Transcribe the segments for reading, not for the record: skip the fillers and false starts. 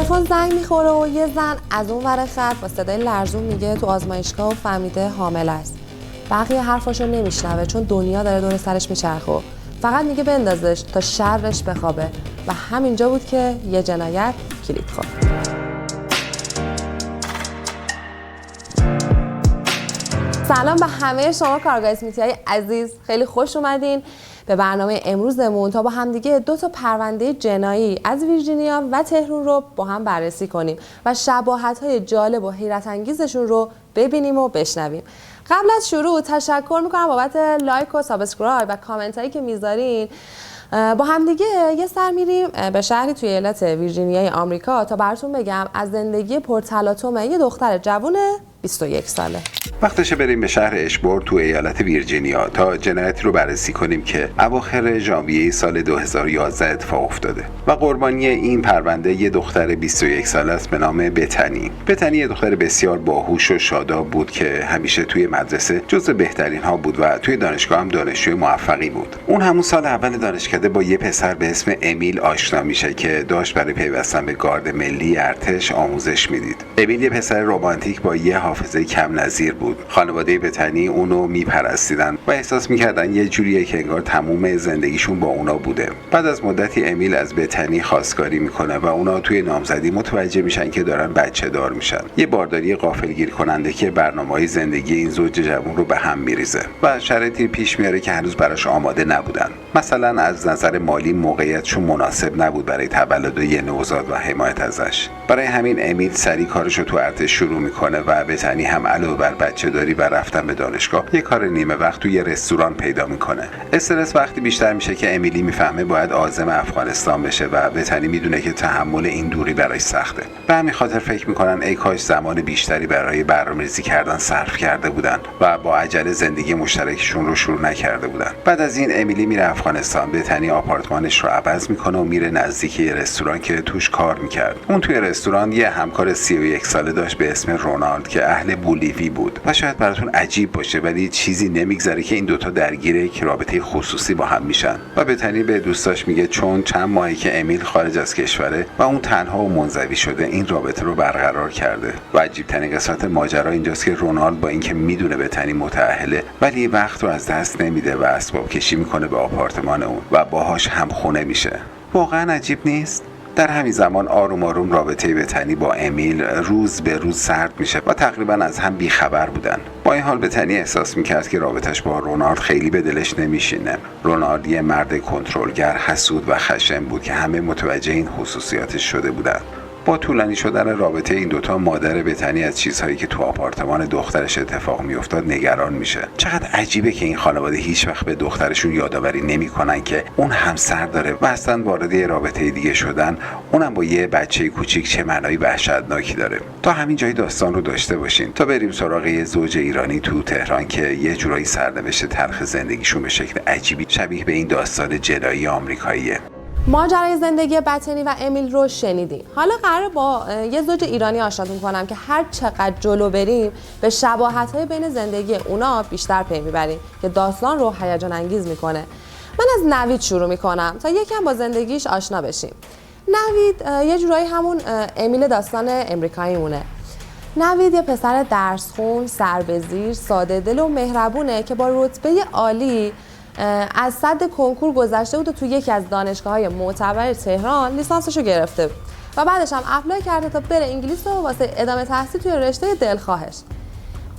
تلفن زنگ میخوره و یه زن از اون ور خط با صدای لرزون میگه تو آزمایشگاه و فهمیده حامل است. بقیه حرفاشو نمیشنوه چون دنیا داره دور سرش میچرخه. فقط میگه بندازش تا شرش بخوابه و همینجا بود که یه جنایت کلید خورد. سلام به همه شما کارگاه اسمیتی‌های عزیز، خیلی خوش اومدین به برنامه امروزمون تا با همدیگه 2 تا پرونده جنایی از ویرجینیا و تهران رو با هم بررسی کنیم و شباهت‌های جالب و حیرت انگیزشون رو ببینیم و بشنویم. قبل از شروع تشکر میکنم بابت لایک و سابسکرایب و کامنت هایی که میذارین. با همدیگه یه سر میریم به شهری توی ایالت ویرجینیای آمریکا تا براتون بگم از زندگی پرتلاطم یه دختر جوون 21 ساله. وقتشه بریم به شهر اشبورن تو ایالت ویرجینیا تا جنایتی رو بررسی کنیم که اواخر ژانویه سال 2011 اتفاق افتاده و قربانی این پرونده یه دختر 21 ساله است به نام بتنی. بتنی یه دختر بسیار باهوش و شاداب بود که همیشه توی مدرسه جزو بهترین ها بود و توی دانشگاه هم دانشجوی موفقی بود. اون همون سال اول دانشکده با یه پسر به اسم امیل آشنا میشه که داشت برای پیوستن به گارد ملی ارتش آموزش میدید. امیل یه پسر رمانتیک با یه حافظه کم نظیر بود. خانواده بتنی اونو میپرستیدن و احساس میکردن یه جوریه که انگار تموم زندگیشون با اونا بوده. بعد از مدتی امیل از بتنی خواستگاری میکنه و اونا توی نامزدی متوجه میشن که دارن بچه دار میشن. یه بارداری غافلگیر کننده که برنامه‌های زندگی این زوج جوان رو به هم میریزه و شرایطی پیش میاره که هنوز براش آماده نبودن. مثلا از نظر مالی موقعیتشون مناسب نبود برای تولد یه نوزاد و حمایت ازش. برای همین امیل سری کارشو تو ارتش شروع میکنه و بتنی هم علاوه بر بچه داری و رفتن به دانشگاه یه کار نیمه وقت توی یه رستوران پیدا میکنه. استرس وقتی بیشتر میشه که امیلی میفهمه باید عازم افغانستان بشه و بتنی میدونه که تحمل این دوری براش سخته. به همین خاطر فکر میکنن ای کاش زمان بیشتری برای برنامه‌ریزی کردن صرف کرده بودن و با عجله زندگی مشترکشون رو شروع نکرده بودن. بعد از این امیلی میره افغانستان. بتنی آپارتمانش رو عوض میکنه و میره نزدیک یه رستوران که توش کار میکرد. اون توی رستوران یه همکار 31 ساله داشت به اسم رونالد که اهل بولیوی بود و شاید براتون عجیب باشه ولی چیزی نمیگذره که این دوتا درگیر یک رابطه خصوصی با هم میشن و بتنی به دوستاش میگه چون چند ماهی که امیل خارج از کشوره و اون تنها و منزوی شده این رابطه رو برقرار کرده. و عجیب ترین قسمت ماجرا اینجاست که رونالد با اینکه میدونه بتنی متأهله ولی وقت رو از دست نمیده و اسباب کشی میکنه به آپارتمان اون و باهاش هم خونه میشه. واقعا عجیب نیست؟ در همین زمان آروم آروم رابطه بتنی با امیل روز به روز سرد میشه و تقریبا از هم بیخبر بودن. با این حال بتنی احساس میکرد که رابطش با رونالد خیلی به دلش نمیشینه. رونالد یه مرد کنترلگر، حسود و خشن بود که همه متوجه این خصوصیاتش شده بودن. با طولانی شدن رابطه این دوتا مادر بتنی از چیزهایی که تو آپارتمان دخترش اتفاق میافتاد نگران میشه. چقدر عجیبه که این خانواده هیچ وقت به دخترشون یادآوری نمیکنن که اون همسر داره و اصلا وارد یه رابطه دیگه شدن، اونم با یه بچه کوچیک، چه معنای وحشتناکی داره. تا همین جای داستان رو داشته باشین تا بریم سراغ یه زوج ایرانی تو تهران که یه جورایی سرنوشت تلخ زندگیشون به شکل عجیبی شبیه به این داستان جنایی آمریکاییه. ماجرای زندگی بتنی و امیل رو شنیدین. حالا قراره با یه زوج ایرانی آشناتون کنم که هر چقدر جلو بریم به شباهت‌های بین زندگی اونا بیشتر پی میبریم که داستان رو هیجان انگیز میکنه. من از نوید شروع میکنم تا یکم با زندگیش آشنا بشیم. نوید یه جورایی همون امیل داستان امریکایی مونه. نوید یه پسر درسخون، سربزیر، ساده دل و مهربونه که با رتبه عالی از سد کنکور گذشته بود و تو یکی از دانشگاه‌های معتبر تهران لیسانسشو گرفته بود و بعدش هم اپلای کرده تا بره انگلیس و واسه ادامه تحصیل توی رشته دلخواهش.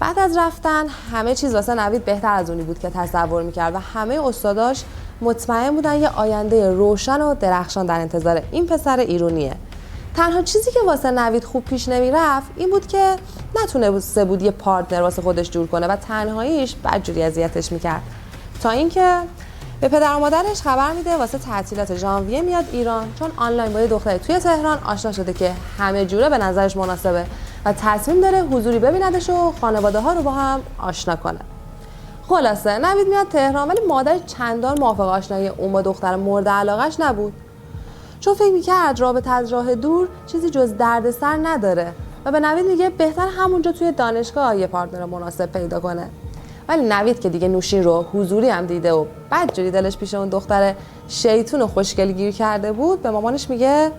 بعد از رفتن همه چیز واسه نوید بهتر از اونی بود که تصور میکرد و همه استاداش مطمئن بودن یه آینده روشن و درخشان در انتظار این پسر ایرانیه. تنها چیزی که واسه نوید خوب پیش نمیرفت این بود که نتونسته بود یه پارتنر واسه خودش جور کنه و تنهاییش بدجوری اذیتش میکرد. تا اینکه به پدر و مادرش خبر میده واسه تعطیلات ژانویه میاد ایران، چون آنلاین با یه دختری توی تهران آشنا شده که همه جوره به نظرش مناسبه و تصمیم داره حضوری ببیندش و خانواده ها رو با هم آشنا کنه. خلاصه نوید میاد تهران ولی مادرش چندان موافق آشنایی اون با دختر مورد علاقش نبود، چون فکر میکرد رابطه از راه دور چیزی جز دردسر نداره و به نوید میگه بهتر همونجا توی دانشگاه یه پارتنر مناسب پیدا کنه. ولی نوید که دیگه نوشین رو حضوری هم دیده و بدجوری دلش پیش اون دختر شیطون و خوشگل گیر کرده بود، به مامانش میگه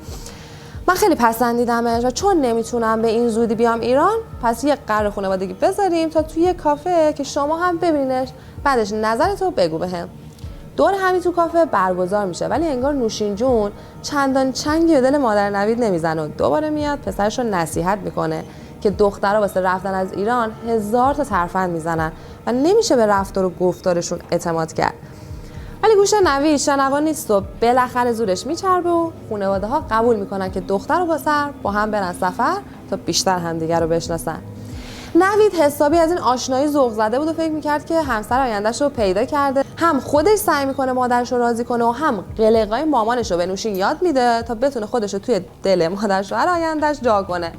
من خیلی پسندیدمش و چون نمیتونم به این زودی بیام ایران، پس یه قرار خانوادگی بذاریم تا توی یه کافه که شما هم ببینینش، بعدش نظرتو بگو بهم. دور همی تو کافه برگزار میشه، ولی انگار نوشین جون چندان چنگی به دل مادر نوید نمیزنه و دوباره میاد پسرش رو نصیحت میکنه که دخترها واسه رفتن از ایران 1000 تا ترفند میزنن و نمیشه به رفتار و گفتارشون اعتماد کرد. ولی گوش نوید شنوا نیست و بالاخره زورش میچربه و خانواده ها قبول میکنن که دختر و پسر با هم برن سفر تا بیشتر همدیگر رو بشناسن. نوید حسابی از این آشنایی ذوق زده بود و فکر میکرد که همسر آینده‌ش رو پیدا کرده، هم خودش سعی میکنه مادرش رو راضی کنه و هم قلقای مامانش رو به نوشین یاد میده تا بتونه خودش رو توی دل مادر شوهر آینده‌اش جا کنه.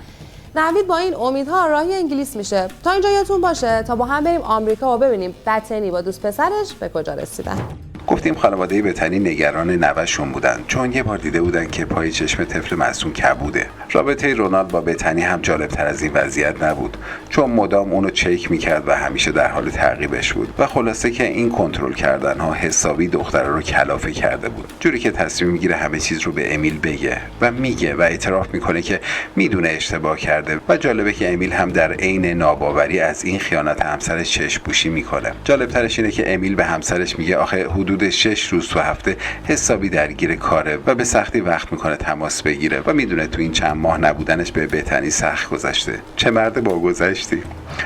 نوید با این امیدها راهی انگلیس میشه. تا اینجا یادتون باشه تا با هم بریم آمریکا و ببینیم بتنی با دوست پسرش به کجا رسیدن. گفتیم خانواده بتنی نگران نوه‌شون بودن، چون یه بار دیده بودن که پای چشم طفل معصوم کبوده. رابطه رونالد با بتنی هم جالب‌تر از این وضعیت نبود، چون مدام اونو چک میکرد و همیشه در حال تعقیبش بود و خلاصه که این کنترل کردن‌ها حسابی دختره رو کلافه کرده بود، جوری که تصمیم میگیره همه چیز رو به امیل بگه و میگه و اعتراف میکنه که میدونه اشتباه کرده. و جالبه که امیل هم در عین ناباوری از این خیانت همسرش چشم‌پوشی میکنه. جالب‌ترش اینه که امیل به همسرش میگه آخه حدود 6 روز تو هفته حسابی درگیر کاره و به سختی وقت میکنه تماس بگیره و میدونه تو این چند ماه نبودنش به بتنی سخت گذشته. چه مرد با گذشتی.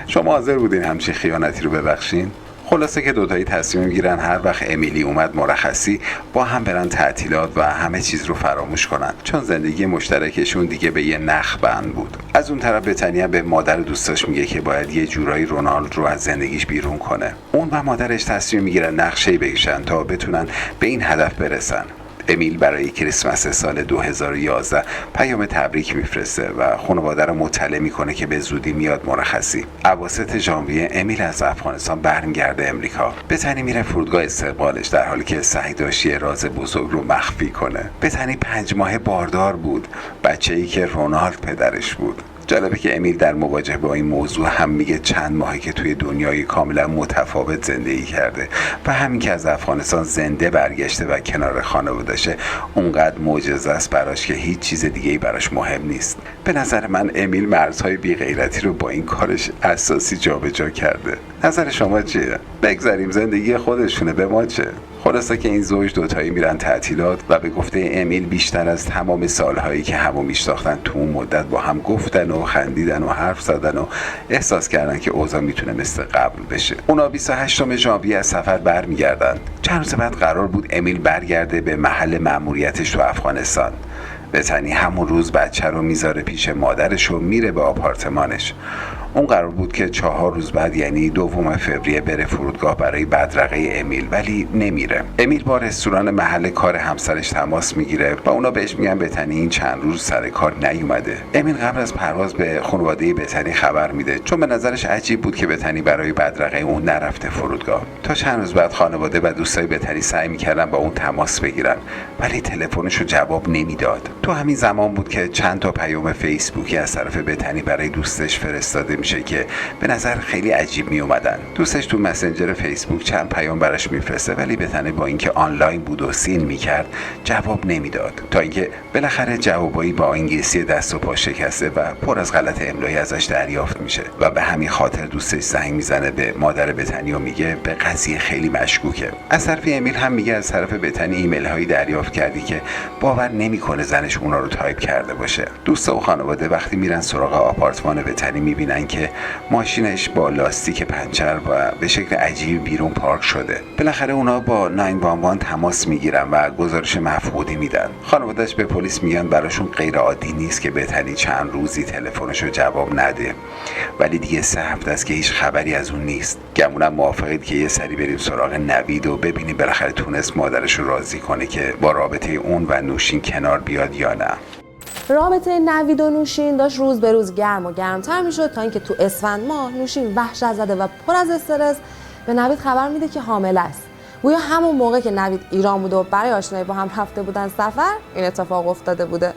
شما حاضر بودین همچین خیانتی رو ببخشین؟ خلاصه که دوتایی تصمیم میگیرن هر وقت امیلی اومد مرخصی با هم برن تعطیلات و همه چیز رو فراموش کنن، چون زندگی مشترکشون دیگه به یه نخ بند بود. از اون طرف بتنی هم به مادر دوستاش میگه که باید یه جورایی رونالد رو از زندگیش بیرون کنه. اون و مادرش تصمیم میگیرن نقشه‌ای بکشن تا بتونن به این هدف برسن. امیل برای کریسمس سال 2011 پیام تبریک میفرسته و خانواده رو مطلع میکنه که به زودی میاد مرخصی. اواسط ژانویه امیل از افغانستان برمیگرده امریکا. بتنی میره فرودگاه استقبالش در حالی که سعی داشت یه راز بزرگ رو مخفی کنه. بتنی 5 ماه باردار بود، بچه‌ای که رونالد پدرش بود. جالبه که امیل در مواجهه با این موضوع هم میگه چند ماهی که توی دنیای کاملا متفاوت زندگی کرده و همین که از افغانستان زنده برگشته و کنار خانواده‌شه اونقدر معجزه است براش که هیچ چیز دیگه‌ای براش مهم نیست. به نظر من امیل مرزهای بی‌غیرتی رو با این کارش اساسی جابجا کرده. نظر شما چیه؟ بگذاریم زندگی خودشونه، به ما چه؟ خلاصه که این زوج دوتایی میرن تعطیلات و به گفته امیل بیشتر از تمام سالهایی که همو میشناختن تو اون مدت با هم گفتن و خندیدن و حرف زدن و احساس کردن که اوضاع میتونه مثل قبل بشه. اونا 28 ژانویه از سفر برمیگردن. چند روز بعد قرار بود امیل برگرده به محل مأموریتش تو افغانستان. بتنی همون روز بچه رو میذاره پیش مادرش و میره به آپارتمانش. اون قرار بود که 4 روز بعد یعنی 2 فوریه بره فرودگاه برای بدرقه امیل، ولی نمیره. امیل با رستوران محل کار همسرش تماس میگیره و اونا بهش میگن بتنی این چند روز سر کار نیومده. امیل قبل از پرواز به خانواده بتنی خبر میده، چون به نظرش عجیب بود که بتنی برای بدرقه اون نرفته فرودگاه. تا چند روز بعد خانواده و دوستای بتنی سعی میکردن با اون تماس بگیرن، ولی تلفنش رو جواب نمیداد. تو همین زمان بود که چند تا پیام فیسبوکی از طرف بتنی برای دوستش فرستاده میشه که به نظر خیلی عجیب می اومدن. دوستش تو مسنجر فیسبوک چند پیام براش میفرسته، ولی بتنی با اینکه آنلاین بود و سین میکرد جواب نمیداد، تا اینکه بالاخره جوابایی با انگلیسی دست و پا شکسته و پر از غلط املایی ازش دریافت میشه و به همین خاطر دوستش زنگ میزنه به مادر بتنی و میگه به قضیه خیلی مشکوکه. از طرف امیل هم میگه از طرف بتنی ایمیل هایی دریافت کردی که باور نمیکنه زنش اونا رو تایپ کرده باشه. دوست و خانواده وقتی میرن سراغ آپارتمان بتنی میبینن که ماشینش با لاستیک پنچر و به شکل عجیب بیرون پارک شده. بالاخره اونا با 911 تماس میگیرن و گزارش مفقودی میدن. خانواده‌اش به پلیس میگن براشون غیر عادی نیست که بتنی چند روزی تلفنشو جواب نده، ولی دیگه 3 هفته است که هیچ خبری از اون نیست. گمونم موافقید که یه سری بریم سراغ نوید و ببینیم بالاخره تونست مادرش رو راضی کنه که با رابطه اون و نوشین کنار بیاد یا نه. رابطه نوید و نوشین داشت روز به روز گرم و گرمتر میشد تا اینکه تو اسفند ماه نوشین وحشت زده و پر از استرس به نوید خبر میده که حامله است. گویا همون موقع که نوید ایران بوده و برای آشنایی با هم رفته بودن سفر این اتفاق افتاده بوده.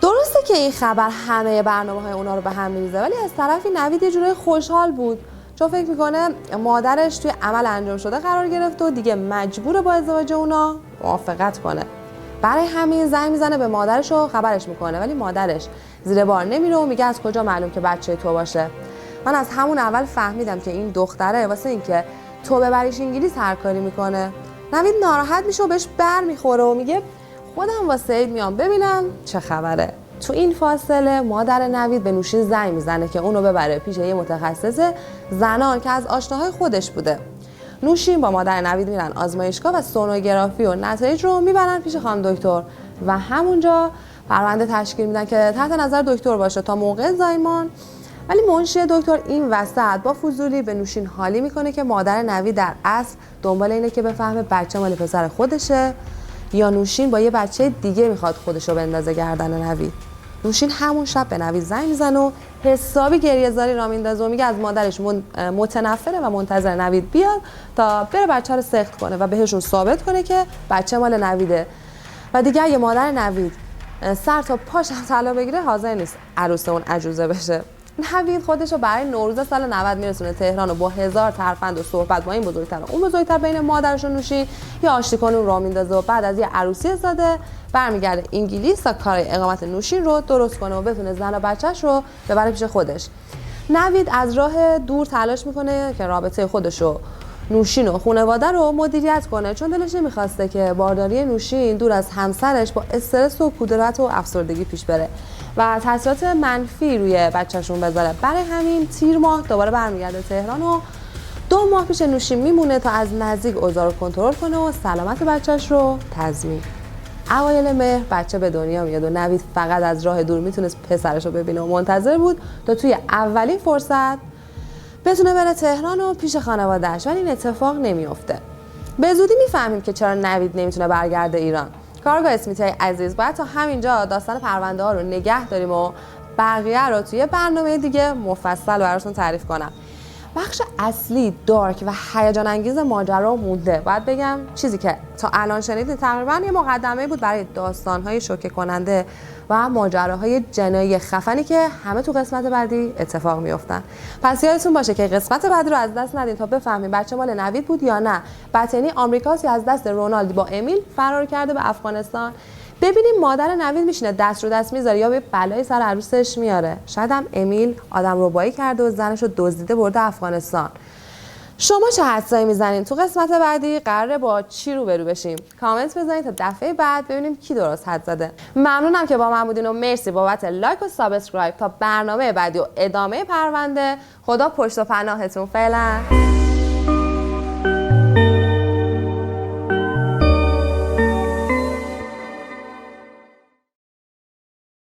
درسته که این خبر همه برنامه‌های اونا رو به هم میریزه، ولی از طرفی نوید یه جورای خوشحال بود، چون فکر میکنه مادرش توی عمل انجام شده قرار گرفته و دیگه مجبوره با ازدواج اونا موافقت کنه. برای همین زنگ میزنه به مادرش و خبرش میکنه، ولی مادرش زیر بار نمیره و میگه از کجا معلوم که بچه تو باشه. من از همون اول فهمیدم که این دختره واسه اینکه تو ببریش انگلیس هر کاری میکنه. نوید ناراحت میشه و بهش بر میخوره و میگه خودم واسه عید میام ببینم چه خبره. تو این فاصله مادر نوید به نوشین زنگ میزنه که اونو ببره پیش یه متخصص زنان که از آشناهای خودش بوده. نوشین با مادر نوید میرن آزمایشگاه و سونوگرافی و نتایج رو میبرن پیش خانم دکتر و همونجا پرونده تشکیل میدن که تحت نظر دکتر باشه تا موقع زایمان. ولی منشی دکتر این وسط با فضولی به نوشین حالی میکنه که مادر نوید در اصل دنبال اینه که بفهمه بچه مال پسر خودشه یا نوشین با یه بچه دیگه میخواد خودشو بندازه گردن نوید. نوشین همون شب به نوید زنگ میزنه و حسابی گریه‌زاری را میندازه و میگه از مادرش متنفره و منتظر نوید بیاد تا بره بچه رو سخت کنه و بهشون ثابت کنه که بچه مال نویده و دیگه اگه مادر نوید سر تا پاش هم طلا بگیره حاضر نیست عروس اون عجوزه بشه. نوید خودش رو برای نوروز سال 90 میرسونه تهران و با هزار ترفند و صحبت با این بزرگتر و اون بزرگتر بین مادرش و نوشین یا آشتی کنون راه میندازه و بعد از یه عروسی ساده برمیگرده انگلیس تا کار اقامت نوشین رو درست کنه و بتونه زن و بچه‌ش رو ببره پیش خودش. نوید از راه دور تلاش میکنه که رابطه خودش رو نوشین و خانواده رو مدیریت کنه، چون دلش نمیخواسته که بارداری نوشین دور از همسرش با استرس و کدورت و افسردگی پیش بره و تاثیرات منفی روی بچه‌شون بذاره. برای همین تیر ماه دوباره برمیگرده تهران و 2 ماه پیش نوشین میمونه تا از نزدیک اوضاع رو کنترل کنه و سلامت بچه‌ش رو تضمین. اوایل مهر بچه به دنیا میاد و نوید فقط از راه دور میتونست پسرش رو ببینه و منتظر بود تا توی اولین فرصت بتونه بره تهران و پیش خانواده‌اش، ولی این اتفاق نمیفته. به زودی میفهمیم که چرا نوید نمیتونه برگرده ایران. کارگاه اسمیتی‌های عزیز، باید تا همینجا داستان پرونده ها رو نگه داریم و بقیه رو توی برنامه دیگه مفصل براتون تعریف کنم. بخش اصلی دارک و هیجان انگیز ماجرا مونده. باید بگم چیزی که تا الان شنیدید تقریبا یه مقدمه بود برای داستان‌های شوکه کننده و ماجراهای جنایی خفنی که همه تو قسمت بعدی اتفاق میافتن. پس یادتون باشه که قسمت بعدی رو از دست ندین تا بفهمین بچه مال نوید بود یا نه. بطنی آمریکاست یا از دست رونالد با امیل فرار کرده به افغانستان. ببینیم مادر نوید میشینه دست رو دست میذاره یا به بلای سر عروسش میاره. شاید هم امیل آدم ربایی کرده و زنش رو دزدیده برده افغانستان. شما چه حدسایی میزنین؟ تو قسمت بعدی قراره با چی روبرو بشیم؟ کامنت بزنید تا دفعه بعد ببینیم کی درست حدس زده. ممنونم که با من بودین و مرسی بابت لایک و سابسکرایب. تا برنامه بعدی و ادامه پرونده، خدا پشت و پناهتون. فعلا.